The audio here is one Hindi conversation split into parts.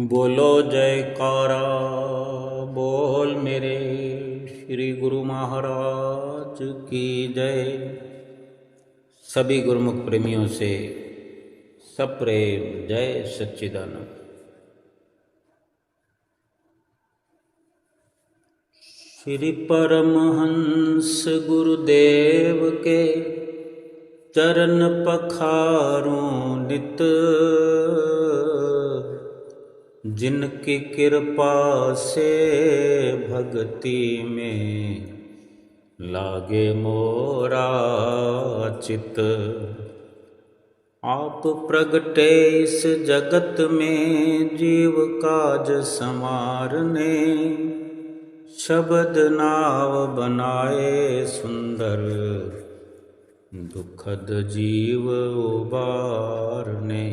बोलो जयकारा बोल मेरे श्री गुरु महाराज की जय। सभी गुरुमुख प्रेमियों से सप्रेम जय सच्चिदानंद। श्री परमहंस गुरुदेव के चरण पखारूं नित, जिनकी कृपा से भक्ति में लागे मोरा चित। आप प्रगटे इस जगत में जीव काज संवारने, शब्द नाव बनाए सुंदर दुखद जीव उबारने।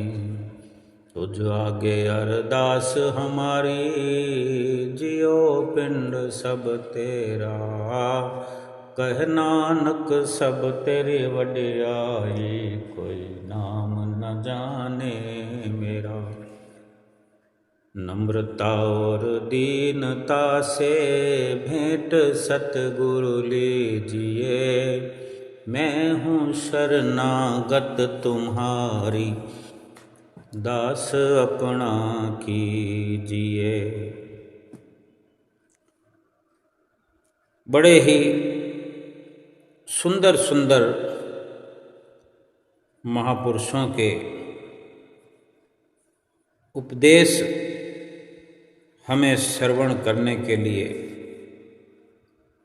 तुझ आगे अरदास हमारी जियो पिंड सब तेरा, कह नानक सब तेरी वडियाई, कोई नाम न जाने मेरा। नम्रता और दीनता से भेंट सतगुरु लीजिए, मैं हूँ शरणागत तुम्हारी, दास अपना कीजिए। बड़े ही सुंदर सुंदर महापुरुषों के उपदेश हमें श्रवण करने के लिए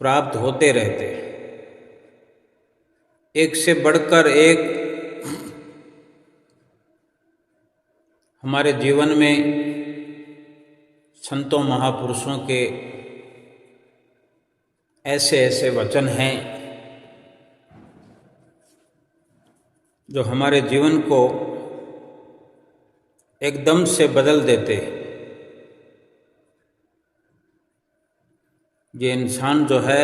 प्राप्त होते रहते हैं। एक से बढ़कर एक हमारे जीवन में संतों महापुरुषों के ऐसे ऐसे वचन हैं जो हमारे जीवन को एकदम से बदल देते हैं। ये इंसान जो है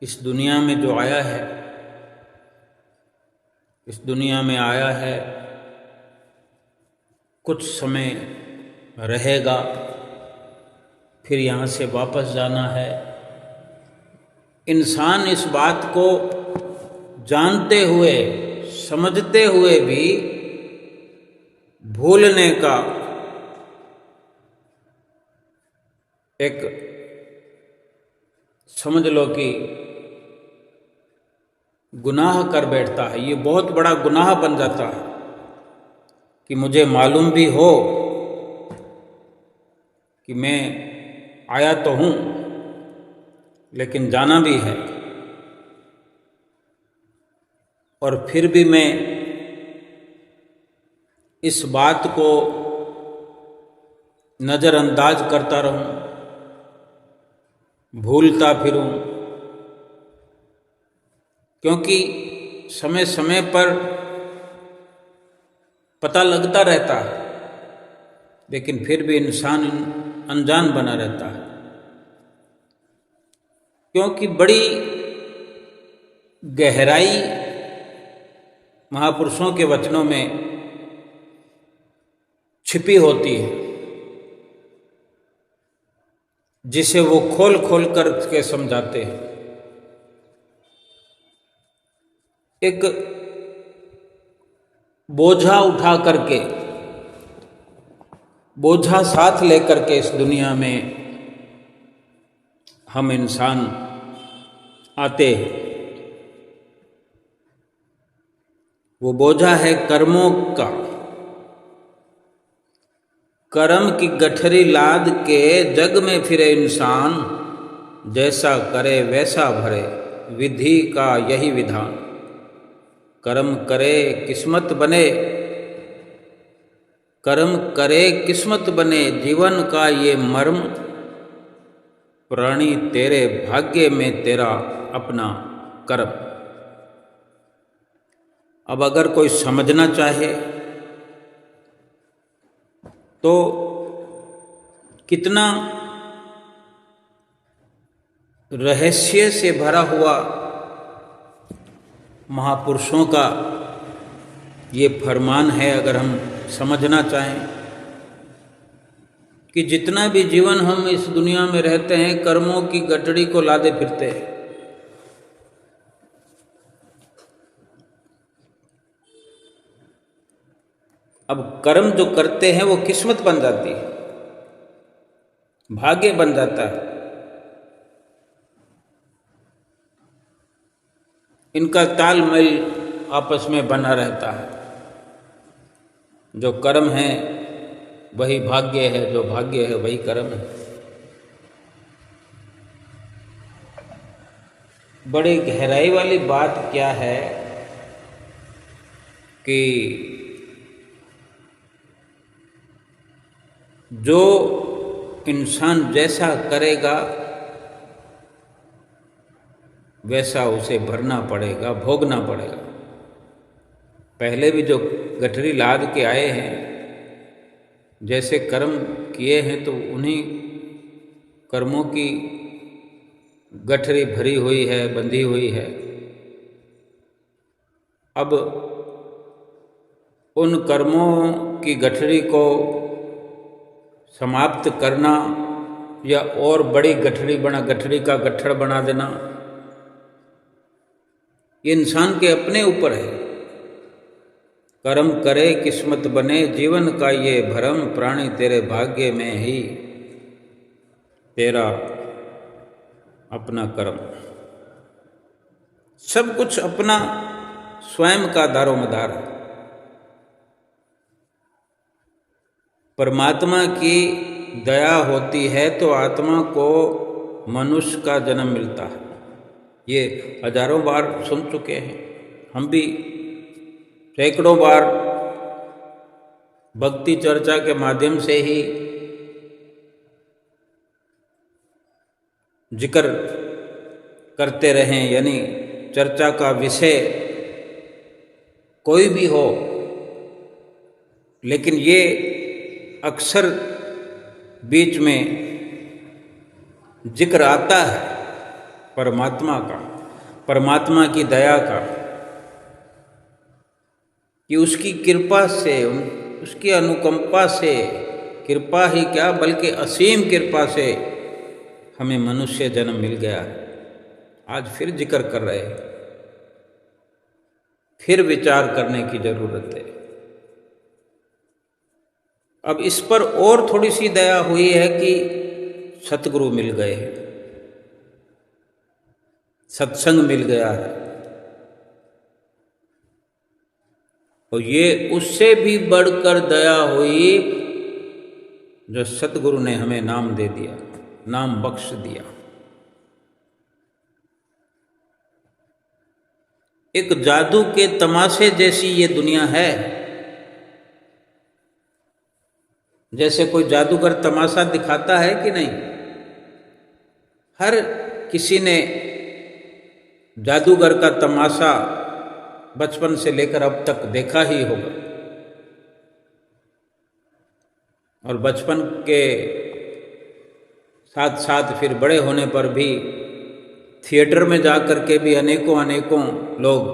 इस दुनिया में जो आया है, इस दुनिया में आया है, कुछ समय रहेगा, फिर यहाँ से वापस जाना है। इंसान इस बात को जानते हुए समझते हुए भी भूलने का एक समझ लो कि गुनाह कर बैठता है। ये बहुत बड़ा गुनाह बन जाता है कि मुझे मालूम भी हो कि मैं आया तो हूँ लेकिन जाना भी है, और फिर भी मैं इस बात को नज़रअंदाज करता रहूं, भूलता फिरूं। क्योंकि समय समय पर पता लगता रहता है, लेकिन फिर भी इंसान अनजान बना रहता है। क्योंकि बड़ी गहराई महापुरुषों के वचनों में छिपी होती है, जिसे वो खोल खोल कर के समझाते हैं। एक बोझा उठा करके, बोझा साथ लेकर के इस दुनिया में हम इंसान आते हैं। वो बोझा है कर्मों का। कर्म की गठरी लाद के जग में फिरे इंसान, जैसा करे वैसा भरे, विधि का यही विधान। कर्म करे किस्मत बने, कर्म करे किस्मत बने, जीवन का ये मर्म, प्राणी तेरे भाग्य में तेरा अपना कर्म। अब अगर कोई समझना चाहे तो कितना रहस्य से भरा हुआ महापुरुषों का ये फरमान है। अगर हम समझना चाहें कि जितना भी जीवन हम इस दुनिया में रहते हैं कर्मों की गठड़ी को लादे फिरते हैं। अब कर्म जो करते हैं वो किस्मत बन जाती है, भाग्य बन जाता है। इनका तालमेल आपस में बना रहता है। जो कर्म है वही भाग्य है, जो भाग्य है वही कर्म है। बड़ी गहराई वाली बात क्या है कि जो इंसान जैसा करेगा वैसा उसे भरना पड़ेगा, भोगना पड़ेगा। पहले भी जो गठरी लाद के आए हैं, जैसे कर्म किए हैं तो उन्हीं कर्मों की गठरी भरी हुई है, बंधी हुई है। अब उन कर्मों की गठरी को समाप्त करना या और बड़ी गठरी का गट्ठड़ बना देना, ये इंसान के अपने ऊपर है। कर्म करे किस्मत बने, जीवन का ये भरम, प्राणी तेरे भाग्य में ही तेरा अपना कर्म। सब कुछ अपना स्वयं का दारोमदार है। परमात्मा की दया होती है तो आत्मा को मनुष्य का जन्म मिलता है। ये हजारों बार सुन चुके हैं, हम भी सैकड़ों बार भक्ति चर्चा के माध्यम से ही जिक्र करते रहें। यानी चर्चा का विषय कोई भी हो, लेकिन ये अक्सर बीच में जिक्र आता है परमात्मा का, परमात्मा की दया का, कि उसकी कृपा से, उसकी अनुकंपा से, कृपा ही क्या बल्कि असीम कृपा से हमें मनुष्य जन्म मिल गया है। आज फिर जिक्र कर रहे हैं, फिर विचार करने की जरूरत है। अब इस पर और थोड़ी सी दया हुई है कि सतगुरु मिल गए हैं, सत्संग मिल गया है, और ये उससे भी बढ़कर दया हुई जो सतगुरु ने हमें नाम दे दिया, नाम बख्श दिया। एक जादू के तमाशे जैसी ये दुनिया है। जैसे कोई जादूगर तमाशा दिखाता है कि नहीं, हर किसी ने जादूगर का तमाशा बचपन से लेकर अब तक देखा ही होगा। और बचपन के साथ साथ फिर बड़े होने पर भी थिएटर में जा कर के भी अनेकों लोग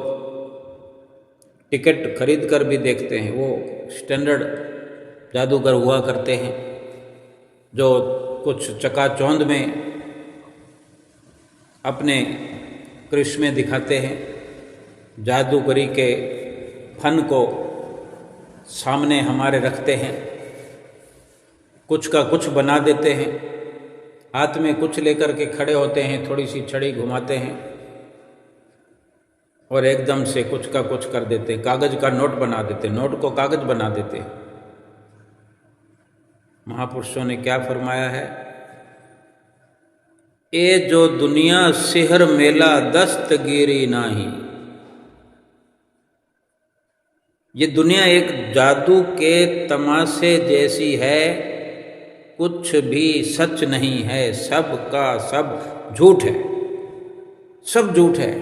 टिकट खरीद कर भी देखते हैं। वो स्टैंडर्ड जादूगर हुआ करते हैं जो कुछ चकाचौंध में अपने करिश्मे दिखाते हैं, जादूगरी के फन को सामने हमारे रखते हैं, कुछ का कुछ बना देते हैं, हाथ में कुछ लेकर के खड़े होते हैं, थोड़ी सी छड़ी घुमाते हैं और एकदम से कुछ का कुछ कर देते हैं। कागज का नोट बना देते हैं, नोट को कागज बना देते हैं। महापुरुषों ने क्या फरमाया है, ए जो दुनिया सिहर मेला दस्तगिरी नाही। ये दुनिया एक जादू के तमाशे जैसी है, कुछ भी सच नहीं है, सब का सब झूठ है, सब झूठ है।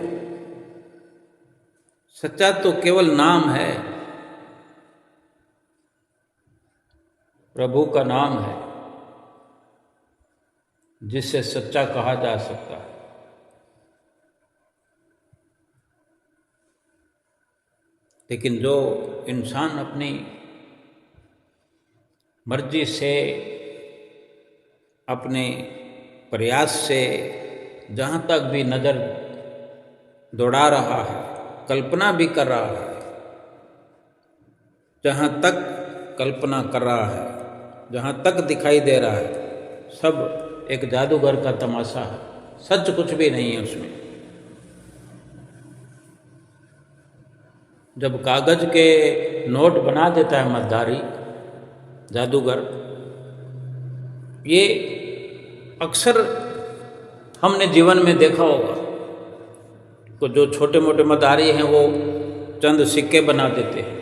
सच्चा तो केवल नाम है, प्रभु का नाम है जिससे सच्चा कहा जा सकता है। लेकिन जो इंसान अपनी मर्जी से अपने प्रयास से जहाँ तक भी नज़र दौड़ा रहा है, कल्पना भी कर रहा है, जहाँ तक कल्पना कर रहा है, जहाँ तक दिखाई दे रहा है, सब एक जादूगर का तमाशा है, सच कुछ भी नहीं है उसमें। जब कागज के नोट बना देता है मझधारी जादूगर, ये अक्सर हमने जीवन में देखा होगा, तो जो छोटे मोटे मझधारी हैं वो चंद सिक्के बना देते हैं,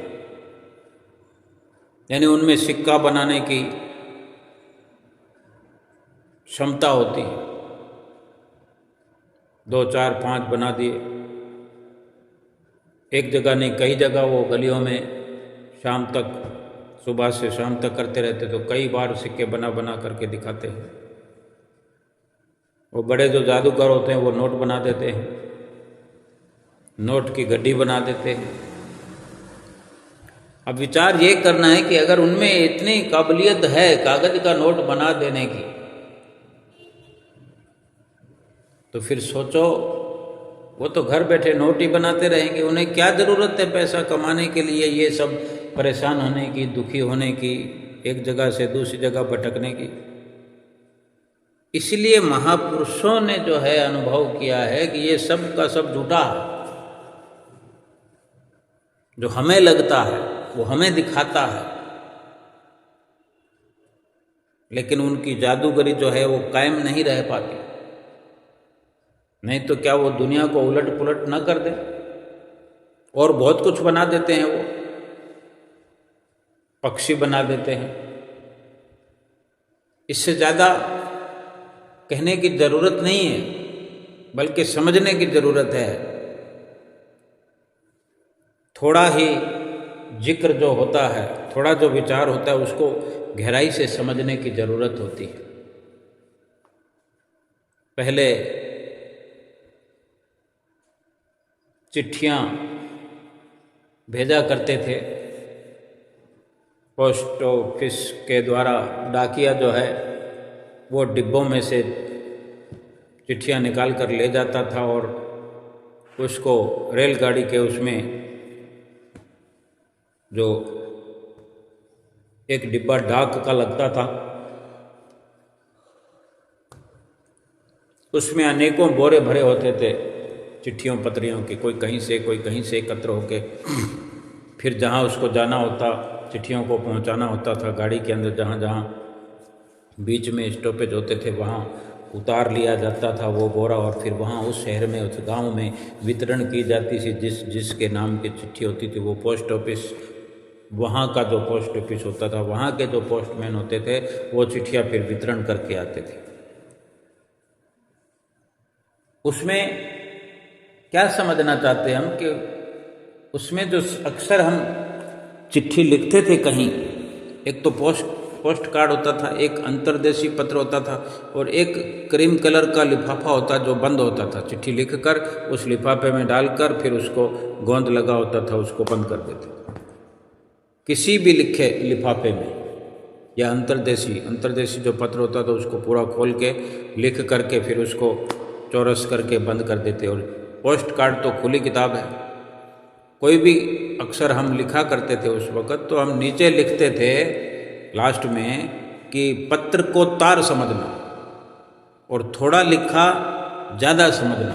यानी उनमें सिक्का बनाने की क्षमता होती है। 2, 4, 5 बना दिए, एक जगह नहीं कई जगह वो गलियों में शाम तक, सुबह से शाम तक करते रहते, तो कई बार सिक्के बना बना करके दिखाते हैं। वो बड़े जो जादूगर होते हैं वो नोट बना देते हैं, नोट की गड्डी बना देते हैं। अब विचार ये करना है कि अगर उनमें इतनी काबिलियत है कागज का नोट बना देने की, तो फिर सोचो वो तो घर बैठे नोट ही बनाते रहेंगे, उन्हें क्या ज़रूरत है पैसा कमाने के लिए, ये सब परेशान होने की, दुखी होने की, एक जगह से दूसरी जगह भटकने की। इसलिए महापुरुषों ने जो है अनुभव किया है कि ये सब का सब झूठा है। जो हमें लगता है वो हमें दिखाता है, लेकिन उनकी जादूगरी जो है वो कायम नहीं रह पाती। नहीं तो क्या वो दुनिया को उलट पुलट न कर दे, और बहुत कुछ बना देते हैं। वो पक्षी बना देते हैं। इससे ज़्यादा कहने की ज़रूरत नहीं है, बल्कि समझने की ज़रूरत है। थोड़ा ही जिक्र जो होता है, थोड़ा जो विचार होता है, उसको गहराई से समझने की ज़रूरत होती है। पहले चिट्ठियाँ भेजा करते थे पोस्ट ऑफिस के द्वारा। डाकिया जो है वो डिब्बों में से चिट्ठियाँ निकाल कर ले जाता था और उसको रेलगाड़ी के उसमें जो एक डिब्बा डाक का लगता था, उसमें अनेकों बोरे भरे होते थे चिट्ठियों पत्रियों के, कोई कहीं से एकत्र होके फिर जहाँ उसको जाना होता, चिट्ठियों को पहुँचाना होता था गाड़ी के अंदर, जहाँ जहाँ बीच में स्टॉपेज होते थे वहाँ उतार लिया जाता था वो बोरा, और फिर वहाँ उस शहर में, उस गांव में वितरण की जाती थी। जिसके नाम की चिट्ठी होती थी वो पोस्ट ऑफिस, वहाँ का जो पोस्ट ऑफिस होता था, वहाँ के जो पोस्टमैन होते थे वो चिट्ठियाँ फिर वितरण करके आते थे। उसमें क्या समझना चाहते हैं हम कि उसमें जो अक्सर हम चिट्ठी लिखते थे कहीं, एक तो पोस्ट कार्ड होता था, एक अंतर्देशीय पत्र होता था, और एक क्रीम कलर का लिफाफा होता जो बंद होता था। चिट्ठी लिखकर उस लिफाफे में डालकर फिर उसको गोंद लगा होता था, उसको बंद कर देते। किसी भी लिखे लिफाफे में या अंतर्देशीय जो पत्र होता था उसको पूरा खोल के लिख करके फिर उसको चौरस करके बंद कर देते। और पोस्ट कार्ड तो खुली किताब है, कोई भी अक्षर हम लिखा करते थे उस वक़्त, तो हम नीचे लिखते थे लास्ट में कि पत्र को तार समझना, और थोड़ा लिखा ज़्यादा समझना,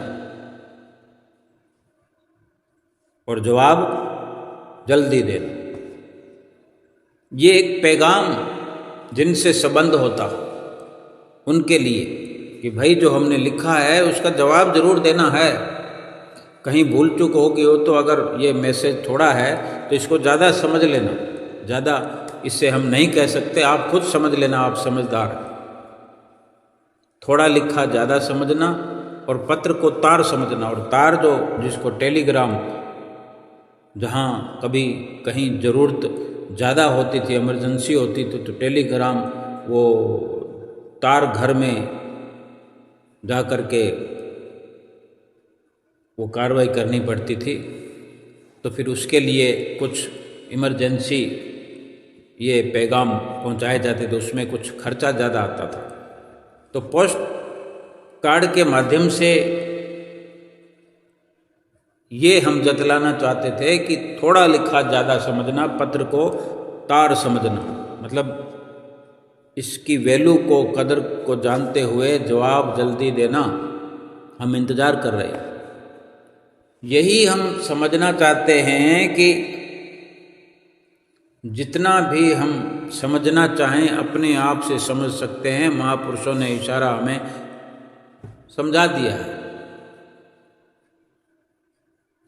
और जवाब जल्दी देना। ये एक पैगाम जिनसे संबंध होता उनके लिए कि भाई जो हमने लिखा है उसका जवाब ज़रूर देना है। कहीं भूल चूक हो गई हो तो अगर ये मैसेज थोड़ा है तो इसको ज़्यादा समझ लेना, ज़्यादा इससे हम नहीं कह सकते, आप खुद समझ लेना, आप समझदार। थोड़ा लिखा ज़्यादा समझना, और पत्र को तार समझना। और तार जो जिसको टेलीग्राम, जहाँ कभी कहीं ज़रूरत ज़्यादा होती थी, इमरजेंसी होती थी, तो टेलीग्राम वो तार घर में जा कर के वो कार्रवाई करनी पड़ती थी। तो फिर उसके लिए कुछ इमरजेंसी ये पैगाम पहुंचाए जाते थे, उसमें कुछ खर्चा ज़्यादा आता था। तो पोस्ट कार्ड के माध्यम से ये हम जतलाना चाहते थे कि थोड़ा लिखा ज़्यादा समझना, पत्र को तार समझना, मतलब इसकी वैल्यू को, कदर को जानते हुए जवाब जल्दी देना। हम इंतज़ार कर रहे हैं। यही हम समझना चाहते हैं कि जितना भी हम समझना चाहें अपने आप से समझ सकते हैं। महापुरुषों ने इशारा हमें समझा दिया है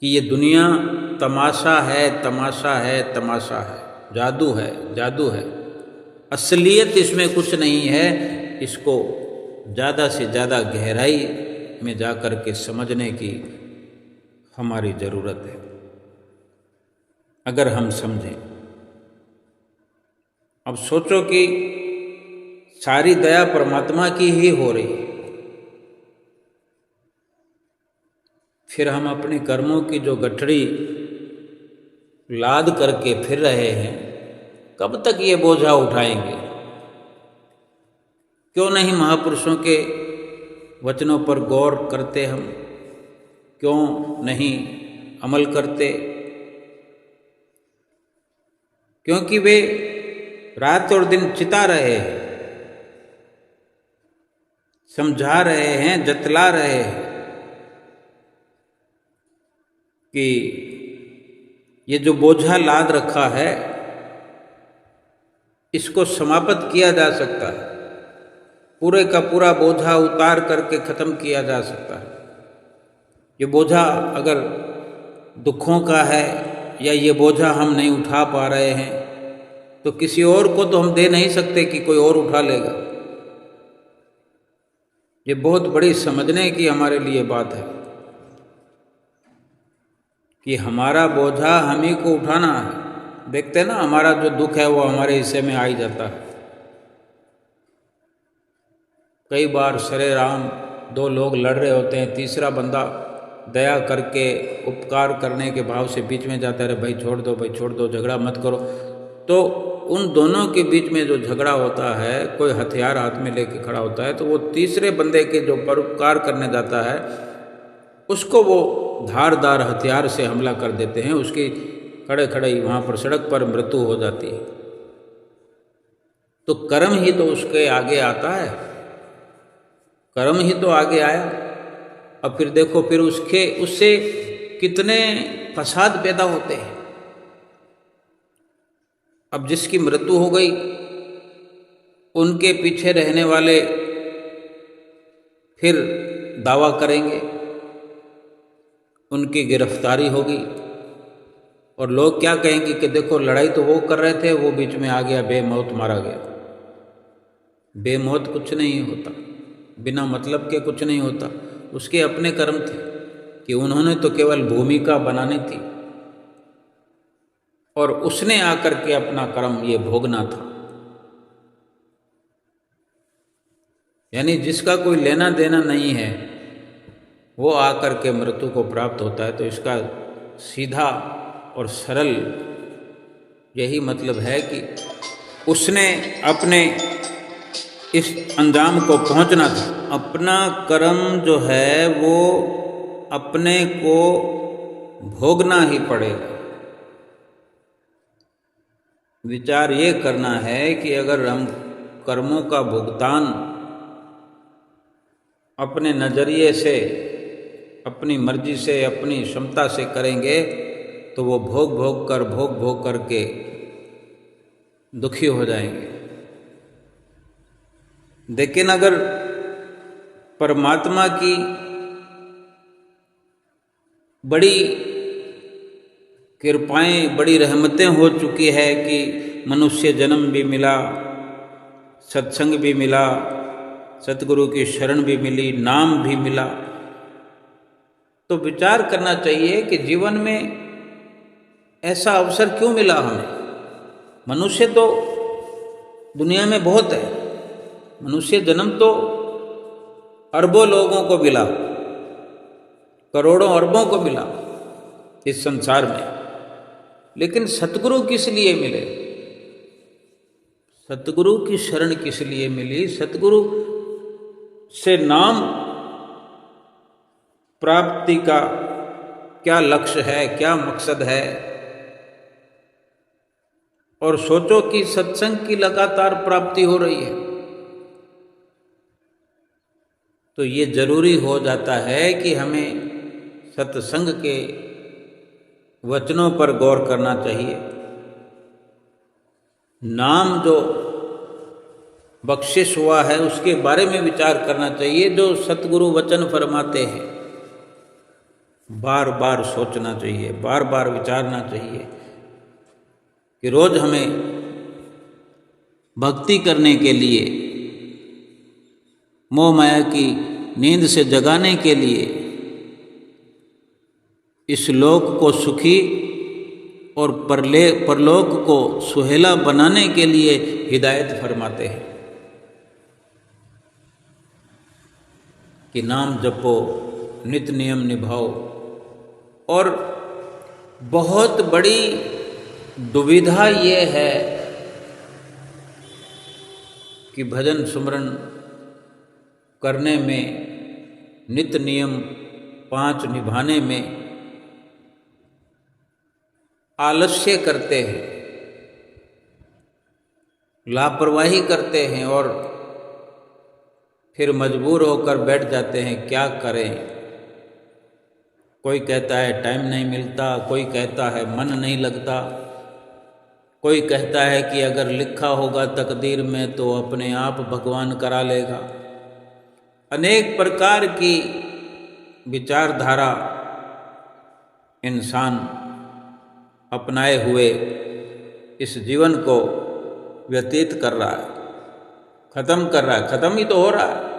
कि ये दुनिया तमाशा है, तमाशा है, तमाशा है, जादू है, जादू है। असलियत इसमें कुछ नहीं है। इसको ज़्यादा से ज़्यादा गहराई में जा कर के समझने की हमारी ज़रूरत है, अगर हम समझें। अब सोचो कि सारी दया परमात्मा की ही हो रही है, फिर हम अपने कर्मों की जो गठरी लाद करके फिर रहे हैं, कब तक ये बोझा उठाएंगे? क्यों नहीं महापुरुषों के वचनों पर गौर करते हम? क्यों नहीं अमल करते? क्योंकि वे रात और दिन चिता रहे हैं, समझा रहे हैं, जतला रहे हैं कि ये जो बोझा लाद रखा है इसको समाप्त किया जा सकता है, पूरे का पूरा बोझा उतार करके ख़त्म किया जा सकता है। ये बोझा अगर दुखों का है या ये बोझा हम नहीं उठा पा रहे हैं तो किसी और को तो हम दे नहीं सकते कि कोई और उठा लेगा। ये बहुत बड़ी समझने की हमारे लिए बात है कि हमारा बोझा हम ही को उठाना है। देखते हैं ना, हमारा जो दुख है वो हमारे हिस्से में आ ही जाता है। कई बार सरे राम दो लोग लड़ रहे होते हैं, तीसरा बंदा दया करके उपकार करने के भाव से बीच में जाता है, भाई छोड़ दो, भाई छोड़ दो, झगड़ा मत करो। तो उन दोनों के बीच में जो झगड़ा होता है, कोई हथियार हाथ में लेके खड़ा होता है, तो वो तीसरे बंदे के जो परोपकार करने जाता है उसको वो धारदार हथियार से हमला कर देते हैं। उसकी खड़े खड़े ही वहाँ पर सड़क पर मृत्यु हो जाती है। तो कर्म ही तो उसके आगे आता है, कर्म ही तो आगे आया। अब फिर देखो, फिर उससे कितने फसाद पैदा होते हैं। अब जिसकी मृत्यु हो गई, उनके पीछे रहने वाले फिर दावा करेंगे, उनकी गिरफ्तारी होगी और लोग क्या कहेंगे कि देखो लड़ाई तो वो कर रहे थे, वो बीच में आ गया, बेमौत मारा गया। बेमौत कुछ नहीं होता, बिना मतलब के कुछ नहीं होता। उसके अपने कर्म थे कि उन्होंने तो केवल भूमिका बनानी थी और उसने आकर के अपना कर्म ये भोगना था। यानी जिसका कोई लेना देना नहीं है वो आकर के मृत्यु को प्राप्त होता है। तो इसका सीधा और सरल यही मतलब है कि उसने अपने इस अंजाम को पहुंचना था। अपना कर्म जो है वो अपने को भोगना ही पड़ेगा। विचार ये करना है कि अगर हम कर्मों का भुगतान अपने नज़रिए से, अपनी मर्जी से, अपनी क्षमता से करेंगे तो वो भोग भोग करके दुखी हो जाएंगे। लेकिन अगर परमात्मा की बड़ी कृपाएं, बड़ी रहमतें हो चुकी है कि मनुष्य जन्म भी मिला, सत्संग भी मिला, सतगुरु की शरण भी मिली, नाम भी मिला, तो विचार करना चाहिए कि जीवन में ऐसा अवसर क्यों मिला हमें। मनुष्य तो दुनिया में बहुत है, मनुष्य जन्म तो अरबों लोगों को मिला, करोड़ों अरबों को मिला इस संसार में, लेकिन सतगुरु किस लिए मिले? सतगुरु की शरण किस लिए मिली? सतगुरु से नाम प्राप्ति का क्या लक्ष्य है, क्या मकसद है। और सोचो कि सत्संग की लगातार प्राप्ति हो रही है, तो ये जरूरी हो जाता है कि हमें सत्संग के वचनों पर गौर करना चाहिए। नाम जो बख्शिश हुआ है उसके बारे में विचार करना चाहिए। जो सतगुरु वचन फरमाते हैं, बार बार सोचना चाहिए, बार बार विचारना चाहिए कि रोज हमें भक्ति करने के लिए, मोह माया की नींद से जगाने के लिए, इस लोक को सुखी और परलोक को सुहेला बनाने के लिए हिदायत फरमाते हैं कि नाम जपो, नित नियम निभाओ। और बहुत बड़ी दुविधा ये है कि भजन सुमरन करने में, नित नियम 5 निभाने में आलस्य करते हैं, लापरवाही करते हैं और फिर मजबूर होकर बैठ जाते हैं। क्या करें? कोई कहता है टाइम नहीं मिलता, कोई कहता है मन नहीं लगता, कोई कहता है कि अगर लिखा होगा तकदीर में तो अपने आप भगवान करा लेगा। अनेक प्रकार की विचारधारा इंसान अपनाए हुए इस जीवन को व्यतीत कर रहा है, ख़त्म कर रहा है। ख़त्म ही तो हो रहा है।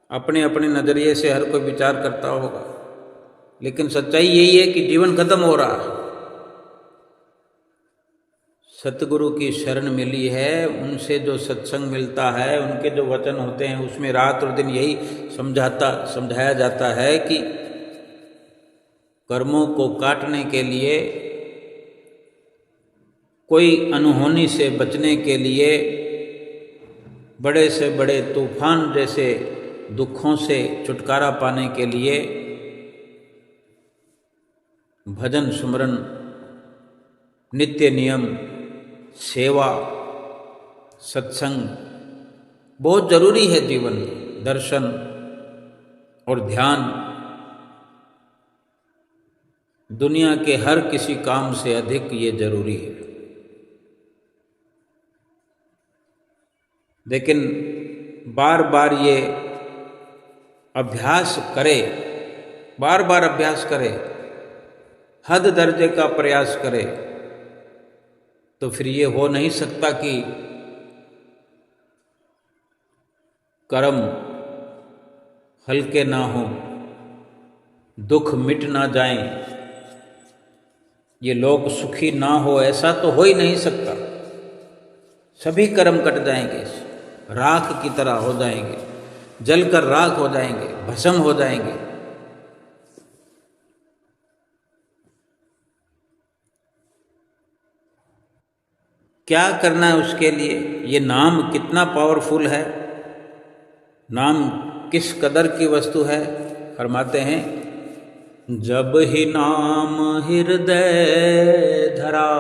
अपने अपने नज़रिए से हर कोई विचार करता होगा, लेकिन सच्चाई यही है कि जीवन खत्म हो रहा है। सतगुरु की शरण मिली है, उनसे जो सत्संग मिलता है, उनके जो वचन होते हैं, उसमें रात और दिन यही समझाया जाता है कि कर्मों को काटने के लिए, कोई अनहोनी से बचने के लिए, बड़े से बड़े तूफान जैसे दुखों से छुटकारा पाने के लिए भजन सुमरन, नित्य नियम, सेवा, सत्संग बहुत जरूरी है जीवन में। दर्शन और ध्यान दुनिया के हर किसी काम से अधिक ये जरूरी है। लेकिन बार बार ये अभ्यास करे, बार बार अभ्यास करे, हद दर्जे का प्रयास करे, तो फिर ये हो नहीं सकता कि कर्म हल्के ना हो, दुख मिट ना जाएं, ये लोग सुखी ना हो, ऐसा तो हो ही नहीं सकता। सभी कर्म कट जाएंगे, राख की तरह हो जाएंगे, जलकर राख हो जाएंगे, भस्म हो जाएंगे। क्या करना है उसके लिए? ये नाम कितना पावरफुल है, नाम किस कदर की वस्तु है। फरमाते हैं, जब ही नाम हृदय धरा,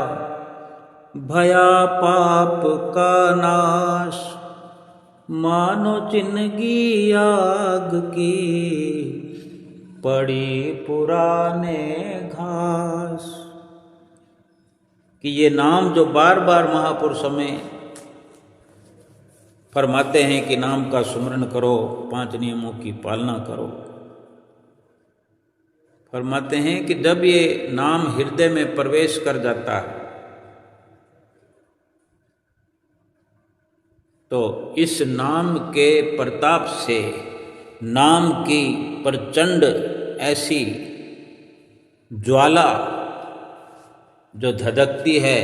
भया पाप का नाश, मानो जिंदगी आग की, पड़ी पुराने घास। कि ये नाम जो बार बार महापुरुष हमें फरमाते हैं कि नाम का सुमरन करो, 5 नियमों की पालना करो, फरमाते हैं कि जब ये नाम हृदय में प्रवेश कर जाता है तो इस नाम के प्रताप से, नाम की प्रचंड ऐसी ज्वाला जो धधकती है,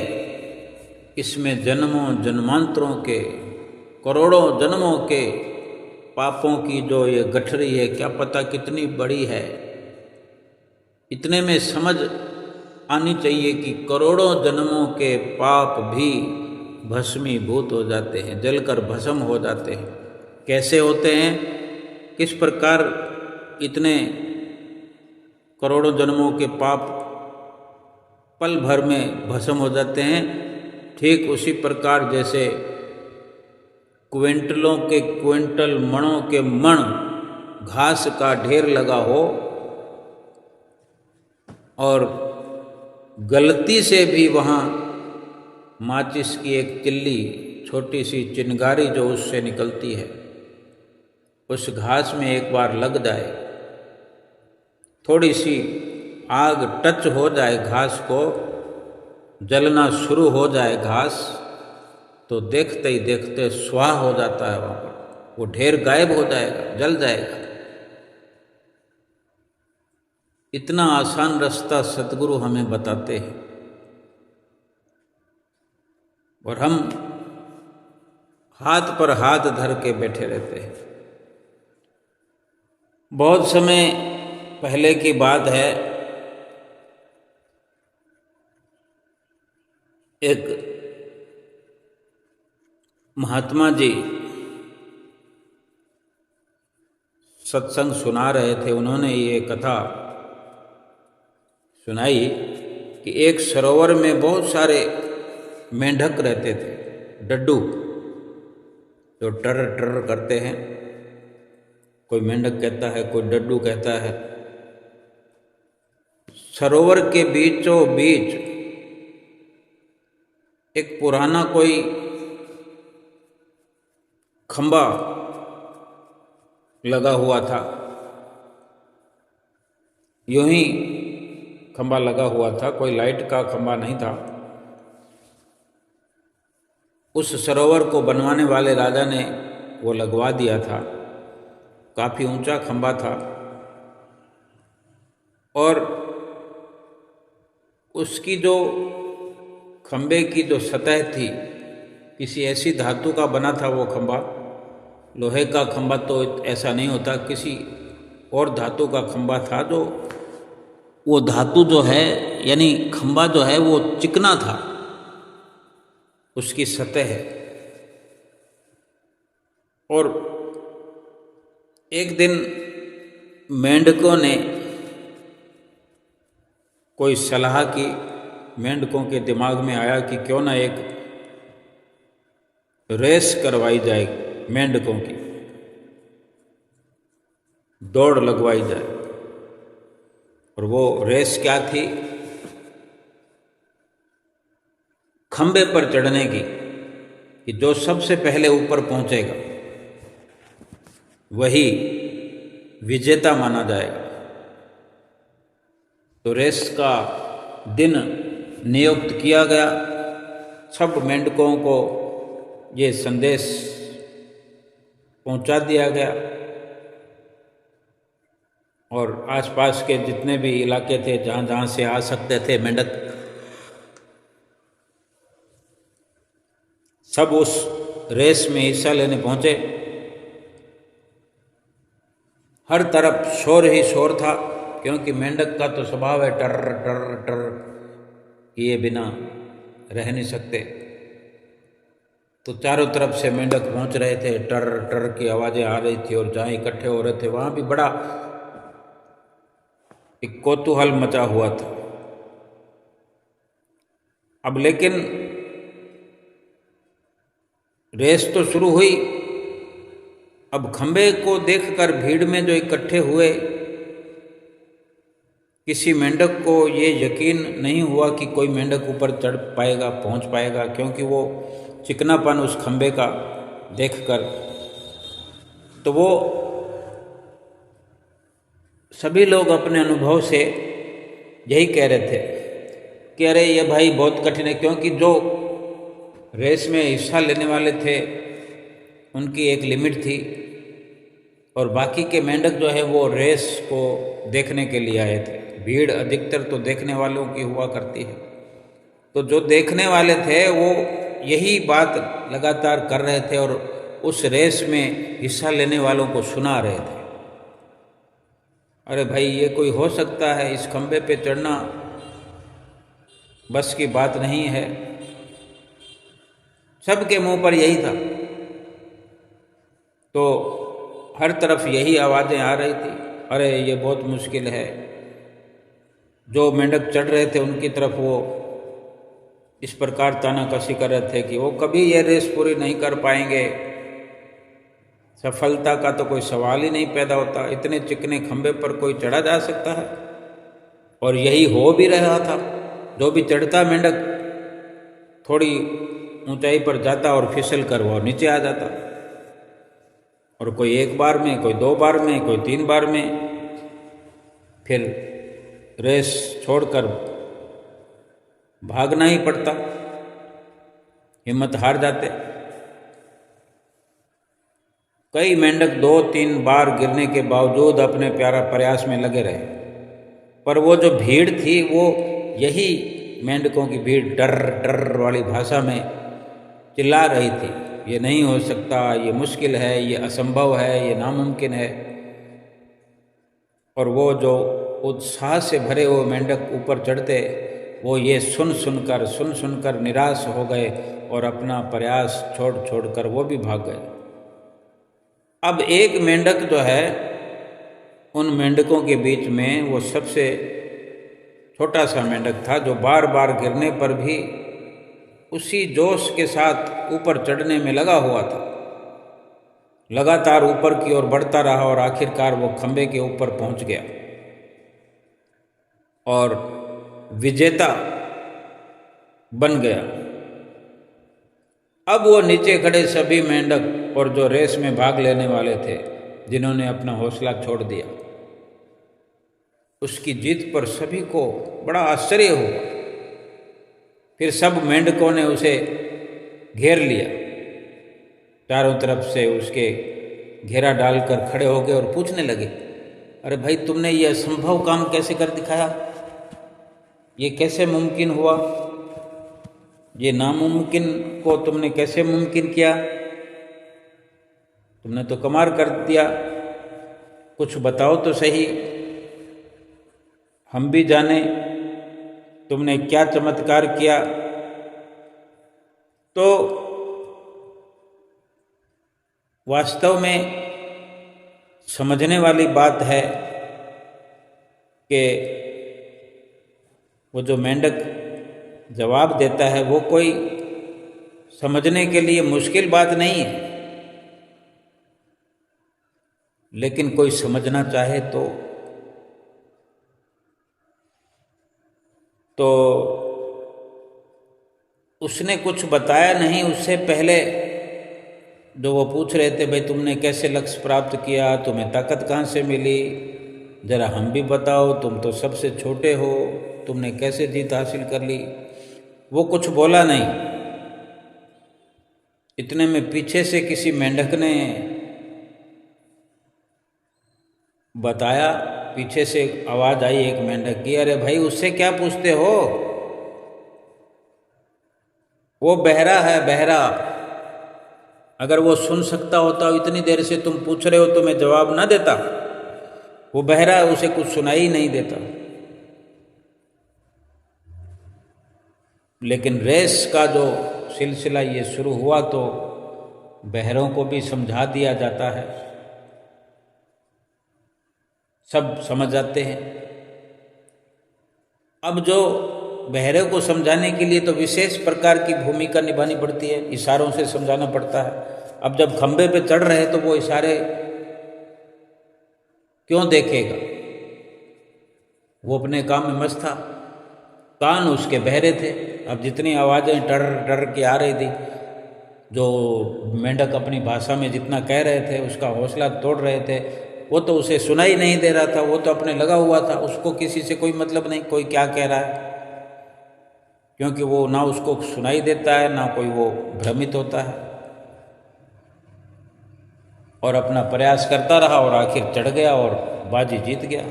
इसमें जन्मों जन्मांतरों के, करोड़ों जन्मों के पापों की जो ये गठरी है, क्या पता कितनी बड़ी है। इतने में समझ आनी चाहिए कि करोड़ों जन्मों के पाप भी भस्मीभूत हो जाते हैं, जलकर भस्म हो जाते हैं। कैसे होते हैं, किस प्रकार इतने करोड़ों जन्मों के पाप पल भर में भस्म हो जाते हैं। ठीक उसी प्रकार जैसे क्विंटलों के क्विंटल, मणों के मण घास का ढेर लगा हो और गलती से भी वहाँ माचिस की एक तिल्ली, छोटी सी चिंगारी जो उससे निकलती है, उस घास में एक बार लग जाए, थोड़ी सी आग टच हो जाए घास को, जलना शुरू हो जाए घास, तो देखते ही देखते स्वाह हो जाता है वहाँ पर, वो ढेर गायब हो जाएगा, जल जाएगा। इतना आसान रास्ता सतगुरु हमें बताते हैं और हम हाथ पर हाथ धर के बैठे रहते हैं। बहुत समय पहले की बात है, एक महात्मा जी सत्संग सुना रहे थे। उन्होंने ये कथा सुनाई कि एक सरोवर में बहुत सारे मेंढक रहते थे, डड्डू, जो टर टर करते हैं। कोई मेंढक कहता है, कोई डड्डू कहता है। सरोवर के बीचों बीच एक पुराना कोई खंबा लगा हुआ था। यूं ही खंबा लगा हुआ था, कोई लाइट का खंबा नहीं था। उस सरोवर को बनवाने वाले राजा ने वो लगवा दिया था। काफ़ी ऊंचा खंबा था और उसकी जो खंबे की जो सतह थी, किसी ऐसी धातु का बना था वो खंबा। लोहे का खंबा तो ऐसा नहीं होता, किसी और धातु का खंबा था। जो वो धातु जो है, यानी खंबा जो है वो चिकना था, उसकी सतह है। और एक दिन मेंढकों ने कोई सलाह की, मेंढकों के दिमाग में आया कि क्यों ना एक रेस करवाई जाए, मेंढकों की दौड़ लगवाई जाए। और वो रेस क्या थी? खंबे पर चढ़ने की, कि जो सबसे पहले ऊपर पहुंचेगा वही विजेता माना जाएगा। तो रेस का दिन नियुक्त किया गया। सब मेंढकों को ये संदेश पहुंचा दिया गया और आसपास के जितने भी इलाके थे, जहाँ जहाँ से आ सकते थे मेंढक, सब उस रेस में हिस्सा लेने पहुंचे। हर तरफ शोर ही शोर था, क्योंकि मेंढक का तो स्वभाव है टर टर टर किए बिना रह नहीं सकते। तो चारों तरफ से मेंढक पहुंच रहे थे, टर टर की आवाज़ें आ रही थी और जहाँ इकट्ठे हो रहे थे वहाँ भी बड़ा एक कौतूहल मचा हुआ था। अब लेकिन रेस तो शुरू हुई। अब खंबे को देखकर भीड़ में जो इकट्ठे हुए, किसी मेंढक को ये यकीन नहीं हुआ कि कोई मेंढक ऊपर चढ़ पाएगा, पहुंच पाएगा, क्योंकि वो चिकनापन उस खंबे का देखकर। तो वो सभी लोग अपने अनुभव से यही कह रहे थे कि अरे ये भाई बहुत कठिन है, क्योंकि जो रेस में हिस्सा लेने वाले थे उनकी एक लिमिट थी और बाकी के मेंढक जो है वो रेस को देखने के लिए आए थे। भीड़ अधिकतर तो देखने वालों की हुआ करती है। तो जो देखने वाले थे वो यही बात लगातार कर रहे थे और उस रेस में हिस्सा लेने वालों को सुना रहे थे। अरे भाई, ये कोई हो सकता है? इस खंबे पे चढ़ना बस की बात नहीं है। सबके मुंह पर यही था। तो हर तरफ यही आवाज़ें आ रही थी, अरे ये बहुत मुश्किल है। जो मेंढक चढ़ रहे थे उनकी तरफ वो इस प्रकार तानाकशी कर रहे थे कि वो कभी ये रेस पूरी नहीं कर पाएंगे, सफलता का तो कोई सवाल ही नहीं पैदा होता, इतने चिकने खंभे पर कोई चढ़ा जा सकता है। और यही हो भी रहा था। जो भी चढ़ता मेंढक थोड़ी ऊंचाई पर जाता और फिसल कर वो नीचे आ जाता, और कोई एक बार में, कोई 2 बार में, कोई 3 बार में, फिर रेस छोड़कर भागना ही पड़ता, हिम्मत हार जाते। कई मेंढक 2-3 बार गिरने के बावजूद अपने प्यारा प्रयास में लगे रहे, पर वो जो भीड़ थी वो यही मेंढकों की भीड़ डर डर वाली भाषा में चिल्ला रही थी, ये नहीं हो सकता, ये मुश्किल है, ये असंभव है, ये नामुमकिन है। और वो जो उत्साह से भरे हुए मेंढक ऊपर चढ़ते, वो ये सुन सुनकर निराश हो गए और अपना प्रयास छोड़कर वो भी भाग गए। अब एक मेंढक जो है उन मेंढकों के बीच में वो सबसे छोटा सा मेंढक था, जो बार बार गिरने पर भी उसी जोश के साथ ऊपर चढ़ने में लगा हुआ था। लगातार ऊपर की ओर बढ़ता रहा और आखिरकार वो खंभे के ऊपर पहुंच गया और विजेता बन गया। अब वो नीचे खड़े सभी मेंढक और जो रेस में भाग लेने वाले थे, जिन्होंने अपना हौसला छोड़ दिया, उसकी जीत पर सभी को बड़ा आश्चर्य हुआ। फिर सब मेंढकों ने उसे घेर लिया, चारों तरफ से उसके घेरा डालकर खड़े हो गए और पूछने लगे, अरे भाई, तुमने ये असंभव काम कैसे कर दिखाया? ये कैसे मुमकिन हुआ? ये नामुमकिन को तुमने कैसे मुमकिन किया? तुमने तो कमाल कर दिया, कुछ बताओ तो सही, हम भी जाने तुमने क्या चमत्कार किया। तो वास्तव में समझने वाली बात है कि वो जो मेंढक जवाब देता है वो कोई समझने के लिए मुश्किल बात नहीं है, लेकिन कोई समझना चाहे तो उसने कुछ बताया नहीं। उससे पहले जो वो पूछ रहे थे, भाई तुमने कैसे लक्ष्य प्राप्त किया, तुम्हें ताकत कहाँ से मिली, जरा हम भी बताओ, तुम तो सबसे छोटे हो, तुमने कैसे जीत हासिल कर ली, वो कुछ बोला नहीं। इतने में पीछे से किसी मेंढक ने बताया, पीछे से आवाज़ आई एक मेंढक की, अरे भाई उससे क्या पूछते हो, वो बहरा है, बहरा। अगर वो सुन सकता होता, इतनी देर से तुम पूछ रहे हो तो मैं जवाब ना देता। वो बहरा है, उसे कुछ सुनाई ही नहीं देता। लेकिन रेस का जो सिलसिला ये शुरू हुआ तो बहरों को भी समझा दिया जाता है, सब समझ जाते हैं। अब जो बहरे को समझाने के लिए तो विशेष प्रकार की भूमिका निभानी पड़ती है, इशारों से समझाना पड़ता है। अब जब खंबे पे चढ़ रहे तो वो इशारे क्यों देखेगा, वो अपने काम में मस्त था, कान उसके बहरे थे। अब जितनी आवाज़ें डर डर के आ रही थी, जो मेंढक अपनी भाषा में जितना कह रहे थे, उसका हौसला तोड़ रहे थे, वो तो उसे सुनाई नहीं दे रहा था। वो तो अपने लगा हुआ था, उसको किसी से कोई मतलब नहीं कोई क्या कह रहा है, क्योंकि वो ना उसको सुनाई देता है, ना कोई वो भ्रमित होता है। और अपना प्रयास करता रहा और आखिर चढ़ गया और बाजी जीत गया।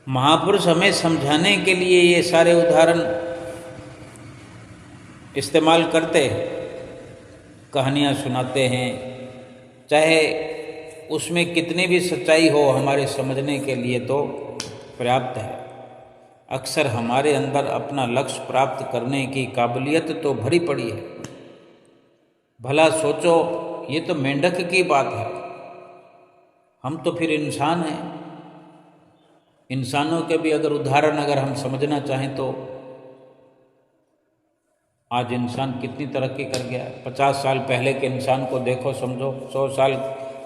महापुरुष हमें समझाने के लिए ये सारे उदाहरण इस्तेमाल करते हैं, कहानियाँ सुनाते हैं, चाहे उसमें कितनी भी सच्चाई हो, हमारे समझने के लिए तो पर्याप्त है। अक्सर हमारे अंदर अपना लक्ष्य प्राप्त करने की काबिलियत तो भरी पड़ी है। भला सोचो, ये तो मेंढक की बात है, हम तो फिर इंसान हैं। इंसानों के भी अगर उदाहरण अगर हम समझना चाहें तो आज इंसान कितनी तरक्की कर गया है। 50 साल पहले के इंसान को देखो समझो, 100 साल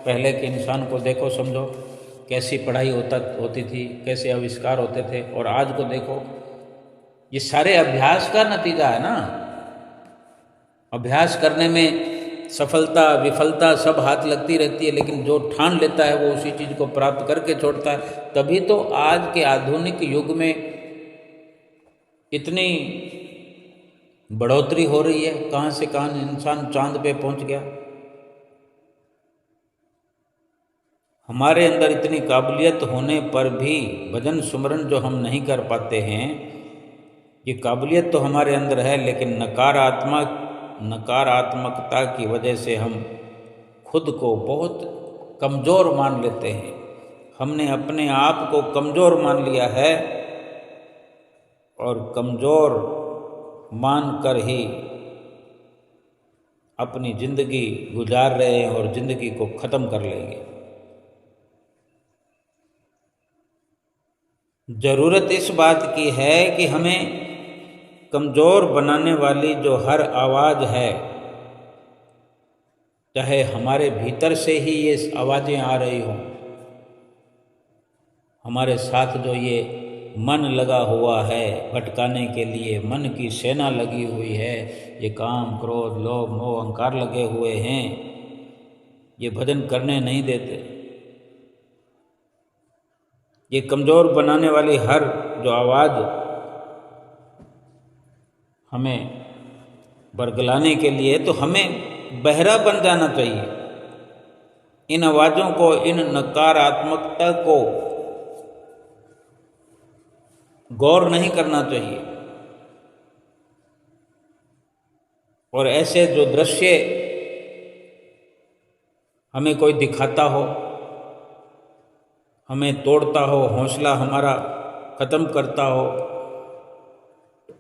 पहले के इंसान को देखो समझो, कैसी पढ़ाई होती थी, कैसे आविष्कार होते थे, और आज को देखो। ये सारे अभ्यास का नतीजा है ना। अभ्यास करने में सफलता विफलता सब हाथ लगती रहती है, लेकिन जो ठान लेता है वो उसी चीज़ को प्राप्त करके छोड़ता है। तभी तो आज के आधुनिक युग में इतनी बढ़ोतरी हो रही है। कहाँ से कहाँ इंसान चांद पे पहुंच गया। हमारे अंदर इतनी काबिलियत होने पर भी भजन सुमरन जो हम नहीं कर पाते हैं, ये काबिलियत तो हमारे अंदर है, लेकिन नकारात्मकता की वजह से हम खुद को बहुत कमज़ोर मान लेते हैं। हमने अपने आप को कमज़ोर मान लिया है और कमज़ोर मानकर ही अपनी ज़िंदगी गुजार रहे हैं और ज़िंदगी को ख़त्म कर लेंगे। ज़रूरत इस बात की है कि हमें कमज़ोर बनाने वाली जो हर आवाज़ है, चाहे हमारे भीतर से ही ये आवाज़ें आ रही हों, हमारे साथ जो ये मन लगा हुआ है भटकाने के लिए, मन की सेना लगी हुई है, ये काम क्रोध लोभ मोह अहंकार लगे हुए हैं, ये भजन करने नहीं देते। ये कमज़ोर बनाने वाली हर जो आवाज़ हमें बरगलाने के लिए, तो हमें बहरा बन जाना चाहिए। इन आवाज़ों को, इन नकारात्मकता को गौर नहीं करना चाहिए। और ऐसे जो दृश्य हमें कोई दिखाता हो, हमें तोड़ता हो, हौसला हमारा ख़त्म करता हो,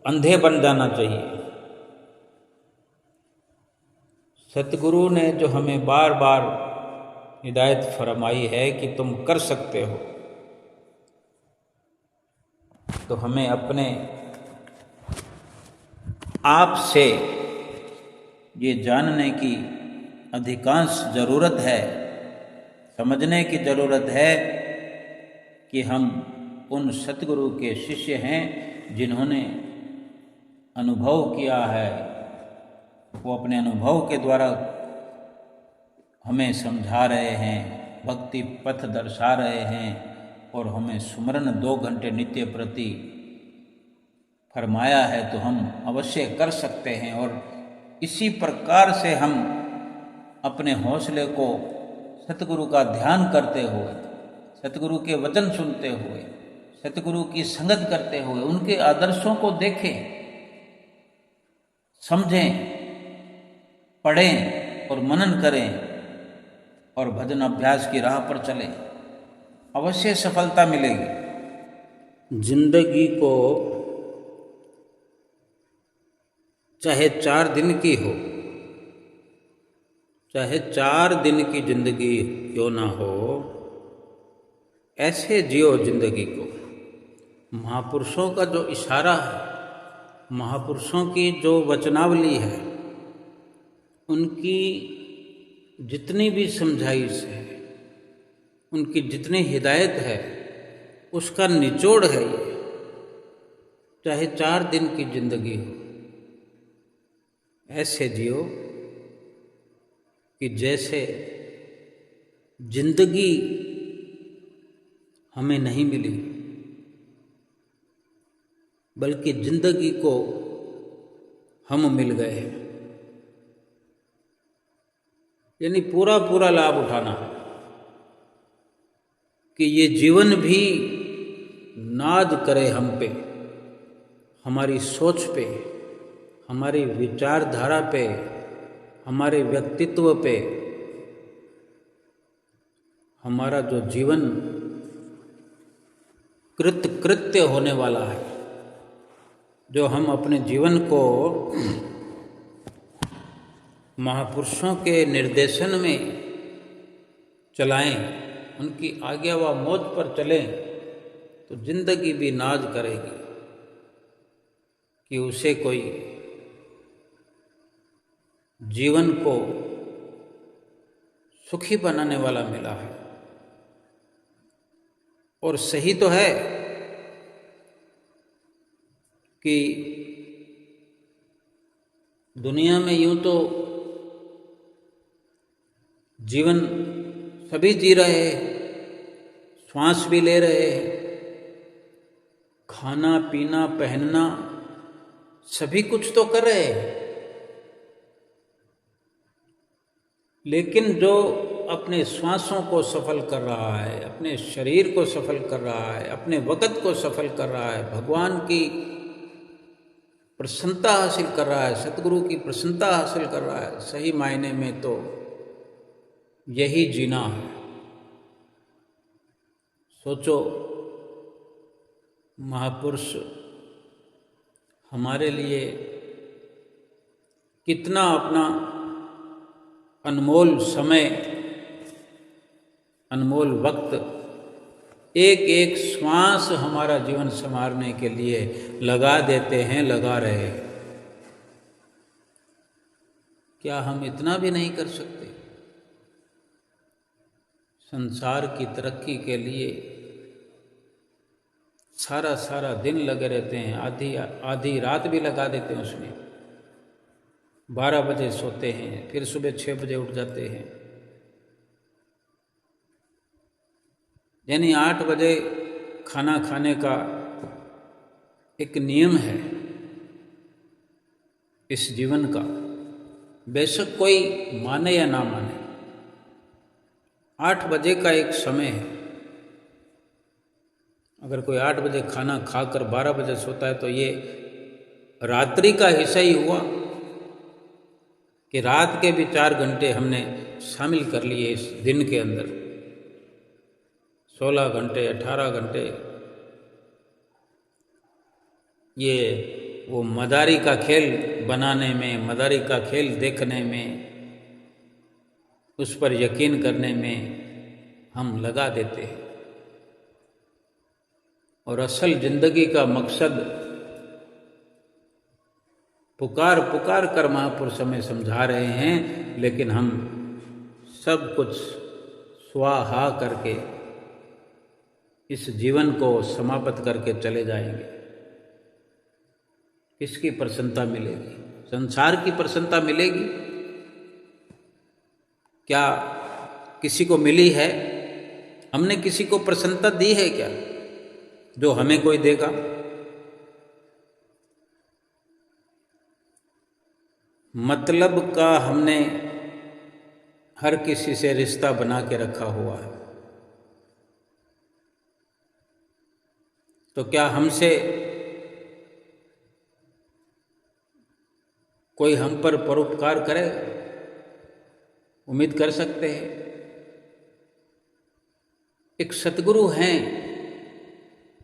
अंधे बन जाना चाहिए। सतगुरु ने जो हमें बार बार हिदायत फरमाई है कि तुम कर सकते हो, तो हमें अपने आप से ये जानने की अधिकांश ज़रूरत है, समझने की ज़रूरत है कि हम उन सतगुरु के शिष्य हैं जिन्होंने अनुभव किया है। वो अपने अनुभव के द्वारा हमें समझा रहे हैं, भक्ति पथ दर्शा रहे हैं और हमें सुमरन 2 घंटे नित्य प्रति फरमाया है, तो हम अवश्य कर सकते हैं। और इसी प्रकार से हम अपने हौसले को सतगुरु का ध्यान करते हुए, सतगुरु के वचन सुनते हुए, सतगुरु की संगत करते हुए, उनके आदर्शों को देखें, समझें, पढ़ें और मनन करें और भजन अभ्यास की राह पर चलें, अवश्य सफलता मिलेगी। जिंदगी को चाहे 4 दिन की हो, चाहे 4 दिन की जिंदगी क्यों ना हो, ऐसे जियो जिंदगी को। महापुरुषों का जो इशारा है, महापुरुषों की जो वचनावली है, उनकी जितनी भी समझाइश है, उनकी जितनी हिदायत है, उसका निचोड़ है ये। चाहे 4 दिन की जिंदगी हो, ऐसे जियो कि जैसे जिंदगी हमें नहीं मिली, बल्कि जिंदगी को हम मिल गए हैं। यानी पूरा पूरा लाभ उठाना है कि ये जीवन भी नाज करे हम पे, हमारी सोच पे, हमारी विचारधारा पे, हमारे व्यक्तित्व पे। हमारा जो जीवन कृत्य होने वाला है, जो हम अपने जीवन को महापुरुषों के निर्देशन में चलाएं, उनकी आज्ञा व मौज पर चलें तो जिंदगी भी नाज करेगी कि उसे कोई जीवन को सुखी बनाने वाला मिला है। और सही तो है कि दुनिया में यूं तो जीवन सभी जी रहे हैं, श्वास भी ले रहे हैं, खाना पीना पहनना सभी कुछ तो कर रहे हैं, लेकिन जो अपने श्वासों को सफल कर रहा है, अपने शरीर को सफल कर रहा है, अपने वक़्त को सफल कर रहा है, भगवान की प्रसन्नता हासिल कर रहा है, सतगुरु की प्रसन्नता हासिल कर रहा है, सही मायने में तो यही जीना है। सोचो, महापुरुष हमारे लिए कितना अपना अनमोल समय, अनमोल वक्त, एक एक श्वास हमारा जीवन संवारने के लिए लगा देते हैं, लगा रहे हैं। क्या हम इतना भी नहीं कर सकते? संसार की तरक्की के लिए सारा सारा दिन लगे रहते हैं, आधी रात भी लगा देते हैं उसमें। 12 बजे सोते हैं, फिर सुबह 6 बजे उठ जाते हैं, यानी 8 बजे खाना खाने का एक नियम है इस जीवन का। बेशक कोई माने या ना माने, 8 बजे का एक समय है। अगर कोई 8 बजे खाना खाकर 12 बजे सोता है तो ये रात्रि का हिस्सा ही हुआ कि रात के भी 4 घंटे हमने शामिल कर लिए इस दिन के अंदर। 16 घंटे 18 घंटे ये वो मदारी का खेल बनाने में, मदारी का खेल देखने में, उस पर यकीन करने में हम लगा देते हैं। और असल जिंदगी का मकसद पुकार पुकार कर महापुरुष हमें समझा रहे हैं, लेकिन हम सब कुछ स्वाहा करके इस जीवन को समाप्त करके चले जाएंगे। किसकी प्रसन्नता मिलेगी? संसार की प्रसन्नता मिलेगी? क्या किसी को मिली है? हमने किसी को प्रसन्नता दी है क्या जो हमें कोई देगा? मतलब का हमने हर किसी से रिश्ता बना के रखा हुआ है। तो क्या हमसे कोई हम पर परोपकार करे? उम्मीद कर सकते हैं? एक सतगुरु हैं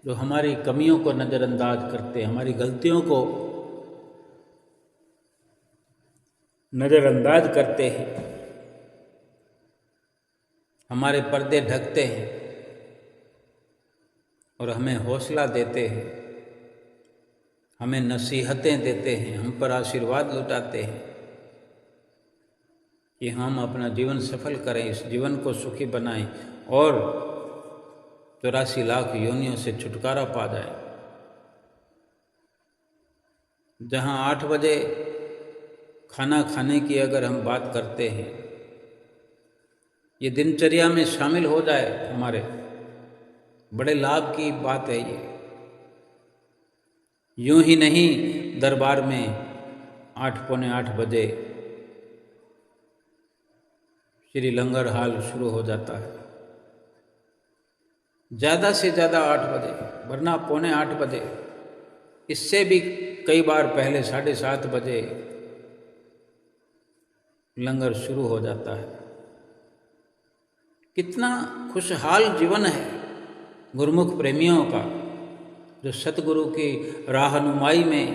जो हमारी कमियों को नज़रअंदाज करते हैं, हमारी गलतियों को नज़रअंदाज करते हैं, हमारे पर्दे ढकते हैं और हमें हौसला देते हैं, हमें नसीहतें देते हैं, हम पर आशीर्वाद लुटाते हैं कि हम अपना जीवन सफल करें, इस जीवन को सुखी बनाएं और 84 लाख योनियों से छुटकारा पा जाए। जहाँ 8 बजे खाना खाने की अगर हम बात करते हैं, ये दिनचर्या में शामिल हो जाए हमारे, बड़े लाभ की बात है ये। यूं ही नहीं दरबार में 8 पौने 8 बजे श्री लंगर हाल शुरू हो जाता है, ज़्यादा से ज़्यादा 8 बजे, वरना पौने 8 बजे, इससे भी कई बार पहले 7:30 बजे लंगर शुरू हो जाता है। कितना खुशहाल जीवन है गुरुमुख प्रेमियों का, जो सतगुरु की राहनुमाई में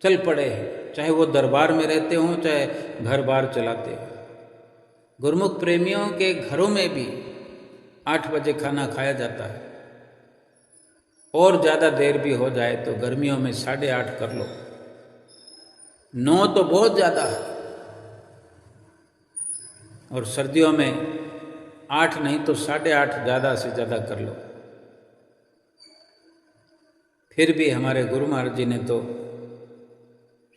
चल पड़े हैं, चाहे वो दरबार में रहते हों, चाहे घर बार चलाते हों। गुरुमुख प्रेमियों के घरों में भी 8 बजे खाना खाया जाता है, और ज़्यादा देर भी हो जाए तो गर्मियों में 8:30 कर लो। 9 तो बहुत ज़्यादा है, और सर्दियों में 8 नहीं तो 8:30 ज़्यादा से ज़्यादा कर लो। फिर भी हमारे गुरु महाराज जी ने तो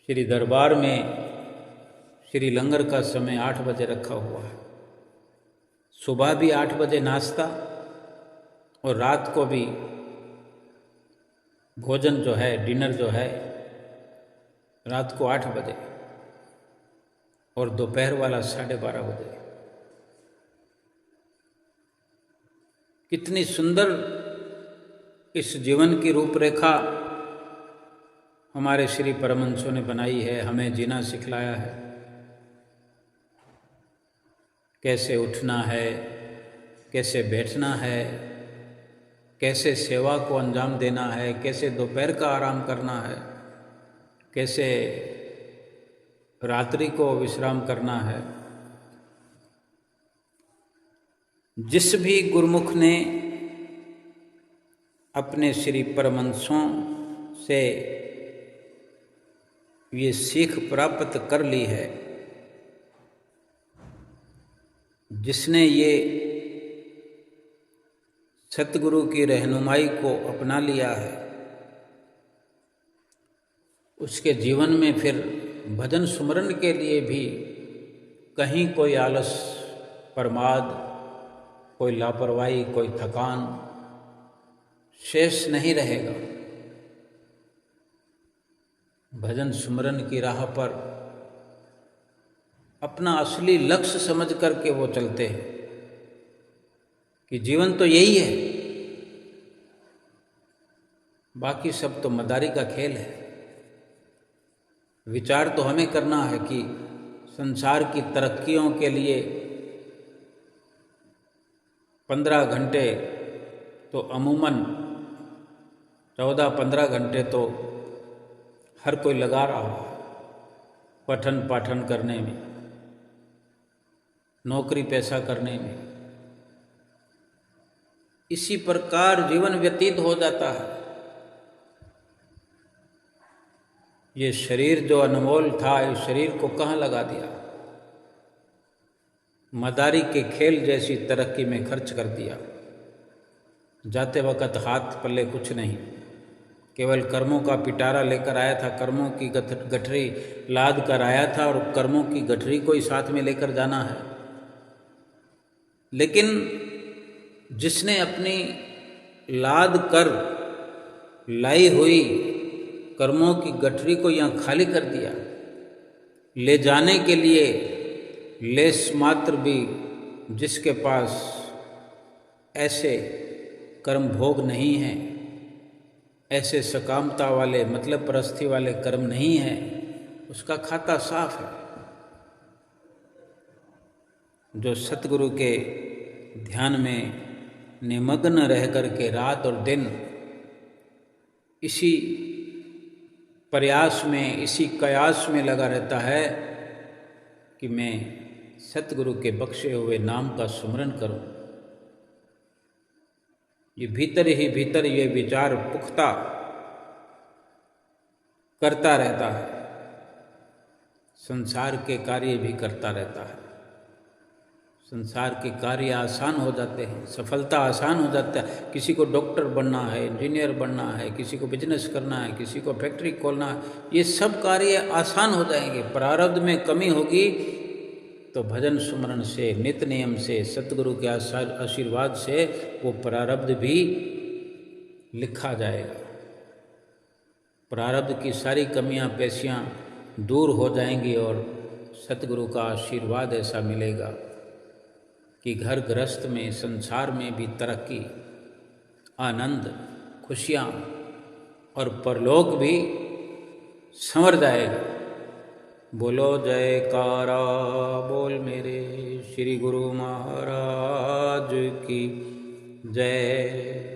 श्री दरबार में श्री लंगर का समय 8 बजे रखा हुआ है। सुबह भी 8 बजे नाश्ता, और रात को भी भोजन जो है, डिनर जो है, रात को 8 बजे, और दोपहर वाला 12:30 बजे। कितनी सुंदर इस जीवन की रूपरेखा हमारे श्री परमहंसों ने बनाई है, हमें जीना सिखलाया है। कैसे उठना है, कैसे बैठना है, कैसे सेवा को अंजाम देना है, कैसे दोपहर का आराम करना है, कैसे रात्रि को विश्राम करना है। जिस भी गुरुमुख ने अपने श्री परमहंसों से ये सीख प्राप्त कर ली है, जिसने ये सतगुरु की रहनुमाई को अपना लिया है, उसके जीवन में फिर भजन सुमरन के लिए भी कहीं कोई आलस, प्रमाद, कोई लापरवाही, कोई थकान शेष नहीं रहेगा। भजन सुमरन की राह पर अपना असली लक्ष्य समझ करके वो चलते हैं कि जीवन तो यही है, बाकी सब तो मदारी का खेल है। विचार तो हमें करना है कि संसार की तरक्कियों के लिए 15 घंटे तो अमूमन 14-15 घंटे तो हर कोई लगा रहा है पठन पाठन करने में, नौकरी पैसा करने में। इसी प्रकार जीवन व्यतीत हो जाता है। ये शरीर जो अनमोल था, इस शरीर को कहाँ लगा दिया? मदारी के खेल जैसी तरक्की में खर्च कर दिया। जाते वक्त हाथ पल्ले कुछ नहीं, केवल कर्मों का पिटारा लेकर आया था, कर्मों की गठरी लाद कर आया था, और कर्मों की गठरी को ही साथ में लेकर जाना है। लेकिन जिसने अपनी लाद कर लाई हुई कर्मों की गठरी को यहाँ खाली कर दिया, ले जाने के लिए लेस मात्र भी जिसके पास ऐसे कर्म भोग नहीं है, ऐसे सकामता वाले मतलब परस्ती वाले कर्म नहीं है, उसका खाता साफ है। जो सतगुरु के ध्यान में निमग्न रह करके रात और दिन इसी प्रयास में, इसी कयास में लगा रहता है कि मैं सतगुरु के बख्शे हुए नाम का सुमरन करूं, ये भीतर ही भीतर ये विचार पुख्ता करता रहता है, संसार के कार्य भी करता रहता है। संसार के कार्य आसान हो जाते हैं, सफलता आसान हो जाता है। किसी को डॉक्टर बनना है, इंजीनियर बनना है, किसी को बिजनेस करना है, किसी को फैक्ट्री खोलना है, ये सब कार्य आसान हो जाएंगे। प्रारब्ध में कमी होगी तो भजन सुमरन से, नित्य नियम से, सतगुरु के आशीर्वाद से वो प्रारब्ध भी लिखा जाएगा। प्रारब्ध की सारी कमियां पेशियां दूर हो जाएंगी और सतगुरु का आशीर्वाद ऐसा मिलेगा कि घर गृहस्थ में, संसार में भी तरक्की, आनंद, खुशियाँ और परलोक भी संवर जाएगा। बोलो जयकारा बोल मेरे श्री गुरु महाराज की जय।